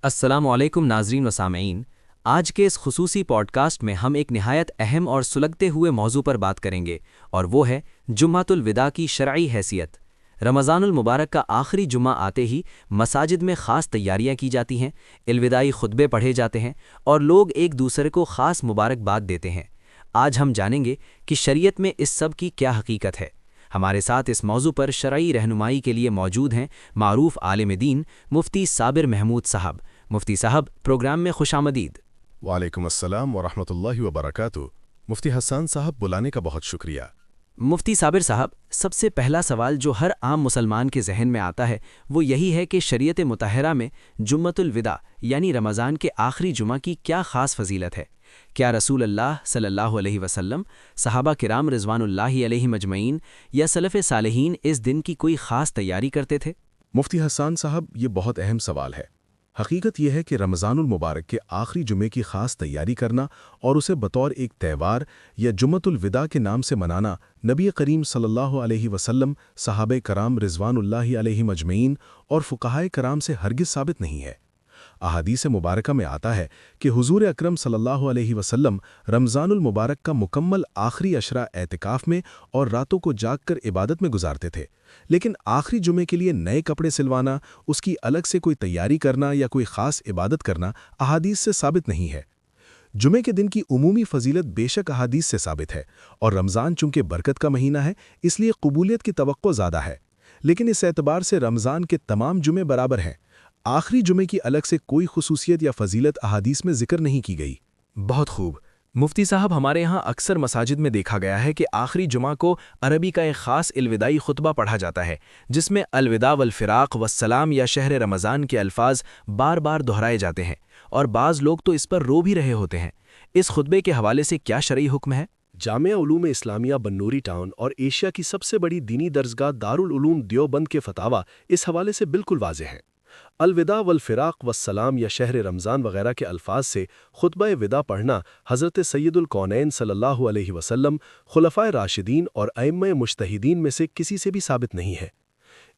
अस्सलाम वालेकुम नाज़रीन व सामईन। आज के इस खुसूसी पॉडकास्ट में हम एक निहायत अहम और सुलगते हुए मौजू पर बात करेंगे और वो है जुम्मतुल विदा की शरई हैसियत। रमज़ानुल मुबारक का आखिरी जुम्मा आते ही मसाजिद में ख़ास तैयारियां की जाती हैं, इल्विदाई खुतबे पढ़े जाते हैं और लोग एक दूसरे को ख़ास मुबारकबाद देते हैं। आज हम जानेंगे कि शरीयत में इस सब की क्या हकीकत है। हमारे साथ इस मौजू पर शरई रहनुमाई के लिए मौजूद हैं मारूफ आलिम दीन मुफ्ती साबिर महमूद साहब। मुफ्ती साहब, प्रोग्राम में खुशामदीद। वालेकुम अस्सलाम वरहमतुल्लाहि वबरकातुहू। मुफ्ती हसन साहब, बुलाने का बहुत शुक्रिया। मुफ्ती साबिर साहब, सबसे पहला सवाल जो हर आम मुसलमान के जहन में आता है वो यही है कि शरीयत मुतहरा में जुम्मतुल विदा यानी रमज़ान के आखिरी जुमा की क्या ख़ास फजीलत है। क्या रसूल अल्लाह सल्लल्लाहु अलैहि वसल्लम, सहाबा किराम रिज़वानुल्लाहि अलैहिम अजमईन या सलफ़ सालेहीन इस दिन की कोई ख़ास तैयारी करते थे? मुफ्ती हसन साहब, ये बहुत अहम सवाल है। हकीकत यह है कि रमज़ानुल मुबारक के आखिरी जुमे की ख़ास तैयारी करना और उसे बतौर एक त्यौहार या जुम्मतुल विदा के नाम से मनाना नबी करीम सल्लल्लाहु अलैहि वसल्लम, सहाबे कराम रिज़वानुल्लाहि अलैहिम अजमईन और फ़ुक़हाए कराम से हरगिज़ साबित नहीं है। अहादीस मुबारका में आता है कि हुज़ूर अकरम सल्लल्लाहु अलैहि वसल्लम रमज़ानुल मुबारक का मुकम्मल आखिरी अशरा एतिकाफ़ में और रातों को जागकर इबादत में गुजारते थे। लेकिन आखिरी जुमे के लिए नए कपड़े सिलवाना, उसकी अलग से कोई तैयारी करना या कोई ख़ास इबादत करना अहादीस से साबित नहीं है। जुमे के दिन की उमूमी फजीलत बेशक अहादीस से साबित है और रमज़ान चूँकि बरकत का महीना है इसलिए कबूलियत की तवक्को ज़्यादा है। लेकिन इस एतबार से रमज़ान के तमाम जुमे बराबर हैं। आखिरी जुमे की अलग से कोई खुसूसियत या फजीलत अहादीस में जिक्र नहीं की गई। बहुत खूब। मुफ्ती साहब, हमारे यहाँ अक्सर मसाजिद में देखा गया है कि आखिरी जुमा को अरबी का एक ख़ास इल्विदाई खुतबा पढ़ा जाता है जिसमें अलविदा वल फ़िराक़ वस्सलाम या शहर रमज़ान के अल्फाज बार बार दोहराए जाते हैं और बाज़ लोग तो इस पर रो भी रहे होते हैं। इस खुतबे के हवाले से क्या शरई हुक्म है? जामिया उलूम इस्लामिया बन्नूरी टाउन और एशिया की सबसे बड़ी दीनी दरसगाह दारुल उलूम देवबंद के फतावा इस हवाले से बिल्कुल वाज़ेह हैं। अलविदा वल फ़िराक़ वस्सलाम या शहर रमज़ान वगैरह के अल्फाज से खुतबा विदा पढ़ना हज़रत सैयदुल कौनैन सल्लल्लाहु अलैहि वसल्लम, खुलफ़ाए राशिदीन और अइम्माए मुज्तहिदीन में से किसी से भी साबित नहीं है।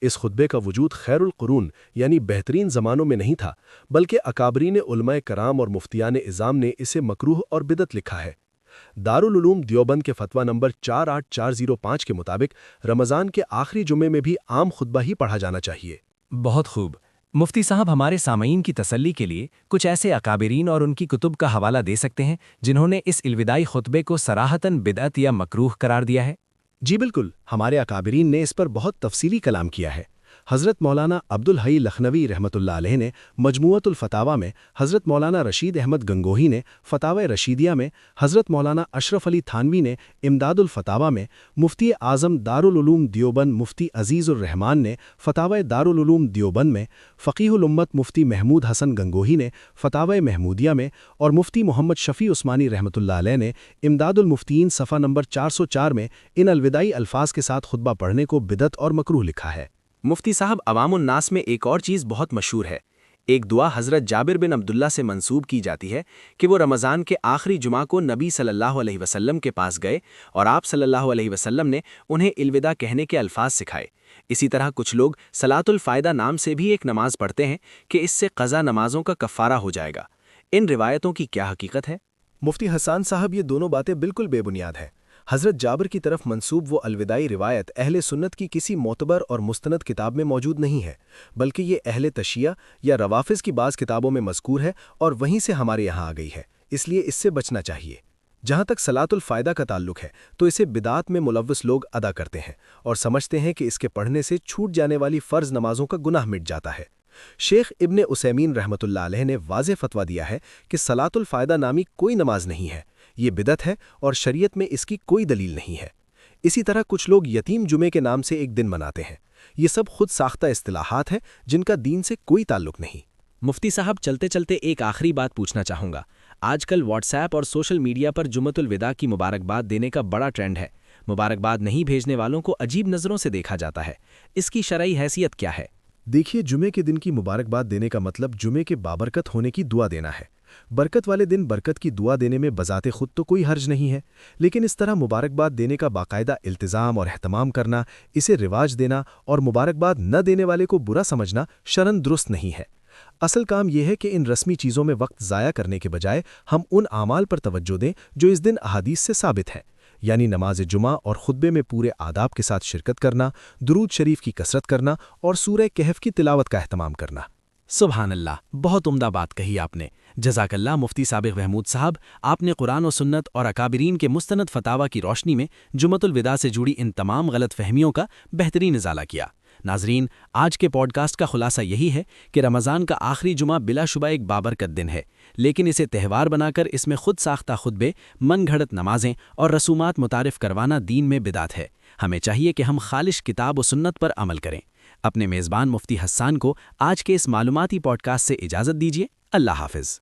इस खुतबे का वजूद खैरुल कुरून यानी बेहतरीन ज़मानों में नहीं था, बल्कि अकाबरीन उलमाए कराम और मुफ्तियान इज़ाम ने इसे मकरूह और बिदत लिखा है। दारुल उलूम देवबंद के फतवा नंबर 48405 के मुताबिक रमज़ान के आखिरी जुमे में भी आम खुतबा ही पढ़ा जाना चाहिए। बहुत खूब। मुफ्ती साहब, हमारे सामईन की तसल्ली के लिए कुछ ऐसे अकाबरीन और उनकी कुतुब का हवाला दे सकते हैं जिन्होंने इस इल्विदाई खुतबे को सराहतन बिदअत या मकरूह करार दिया है? जी बिल्कुल, हमारे अकाबरीन ने इस पर बहुत तफसीली कलाम किया है। हज़रत मौलाना अब्दुल हई लखनवी रहमतुल्लाह अलैह ने मजमुअतुल फ़तावा में, हज़रत मौलाना रशीद अहमद गंगोही ने फ़तावा रशीदिया में, हज़रत मौलाना अशरफ अली थानवी ने इमदादुल फ़तावा में, मुफ्ती आज़म दारुल उलूम देवबंद मुफ्ती अज़ीज़ुर रहमान ने फ़तावा दारुल उलूम देवबंद में, फ़क़ीहुल उम्मत मुफ्ती महमूद हसन गंगोही ने फ़तावा महमूदिया में और मुफ्ती मोहम्मद शफ़ी उस्मानी रहमतुल्लाह अलैह ने इमदादुल मुफ्तीन सफ़ा नंबर 404 में इन अलविदाई अल्फाज के साथ खुतबा पढ़ने को बिदत और मकरूह लिखा है। मुफ्ती साहब, अवामुन नास में एक और चीज़ बहुत मशहूर है। एक दुआ हज़रत जाबिर बिन अब्दुल्ला से मंसूब की जाती है कि वो रमज़ान के आखिरी जुमा को नबी सल्लल्लाहु अलैहि वसल्लम के पास गए और आप सल्लल्लाहु अलैहि वसल्लम ने उन्हें इल्विदा कहने के अल्फाज सिखाए। इसी तरह कुछ लोग सलातुल फ़ायदा नाम से भी एक नमाज पढ़ते हैं कि इससे क़ज़ा नमाजों का कफ़ारा हो जाएगा। इन रिवायतों की क्या हकीकत है? मुफ्ती हसन साहब, ये दोनों बातें बिल्कुल बेबुनियाद हैं। हज़रत जाबिर की तरफ मंसूब वो अलविदाई रिवायत अहले सुन्नत की किसी मोतबर और मुस्तनद किताब में मौजूद नहीं है, बल्कि ये अहले तशिया या रवाफ़िज़ की बाज़ किताबों में मज़कूर है और वहीं से हमारे यहाँ आ गई है, इसलिए इससे बचना चाहिए। जहाँ तक सलातुल फ़ायदा का ताल्लुक है तो इसे बिदात में मुलव्वस लोग अदा करते हैं और समझते हैं कि इसके पढ़ने से छूट जाने वाली फ़र्ज़ नमाजों का गुनाह मिट जाता है। शेख इब्ने उसैमीन रहमतुल्लाह अलैह ने वाज़ेह फ़तवा दिया है कि सलातुल फ़ायदा नामी कोई नमाज नहीं है, ये बिदत है और शरीयत में इसकी कोई दलील नहीं है। इसी तरह कुछ लोग यतीम जुमे के नाम से एक दिन मनाते हैं। ये सब खुद साख्ता इस्तिलाहात हैं जिनका दीन से कोई ताल्लुक नहीं। मुफ्ती साहब, चलते चलते एक आखिरी बात पूछना चाहूँगा। आजकल व्हाट्सएप और सोशल मीडिया पर जुम्मतुल विदा की मुबारकबाद देने का बड़ा ट्रेंड है। मुबारकबाद नहीं भेजने वालों को अजीब नज़रों से देखा जाता है। इसकी शरई हैसियत क्या है? देखिए, जुमे के दिन की मुबारकबाद देने का मतलब जुमे के बाबरकत होने की दुआ देना है। बरकत वाले दिन बरकत की दुआ देने में बज़ाते खुद तो कोई हर्ज नहीं है, लेकिन इस तरह मुबारकबाद देने का बाकायदा इल्तिज़ाम और एहतमाम करना, इसे रिवाज देना और मुबारकबाद न देने वाले को बुरा समझना शरन दुरुस्त नहीं है। اصل کام یہ ہے کہ ان رسمی چیزوں میں وقت ضائع کرنے کے بجائے ہم ان اعمال پر توجہ دیں جو اس دن احادیث سے ثابت ہیں، یعنی نماز جمعہ اور خطبے میں پورے آداب کے ساتھ شرکت کرنا، درود شریف کی کثرت کرنا اور سورہ کہف کی تلاوت کا اہتمام کرنا۔ سبحان اللہ، بہت عمدہ بات کہی آپ نے۔ جزاک اللہ مفتی سابق محمود صاحب، آپ نے قرآن و سنت اور اکابرین کے مستند فتاوی کی روشنی میں جمعۃ الوداع سے جڑی ان تمام غلط فہمیوں کا بہترین ازالہ کیا۔ ناظرین، آج کے پوڈ کاسٹ کا خلاصہ یہی ہے کہ رمضان کا آخری جمعہ بلا شبہ ایک بابرکت دن ہے، لیکن اسے تہوار بنا کر اس میں خود ساختہ خطبے، من گھڑت نمازیں اور رسومات متعارف کروانا دین میں بدعت ہے۔ ہمیں چاہیے کہ ہم خالص کتاب و سنت پر عمل کریں۔ اپنے میزبان مفتی حسان کو آج کے اس معلوماتی پوڈ کاسٹ سے اجازت دیجیے۔ اللہ حافظ۔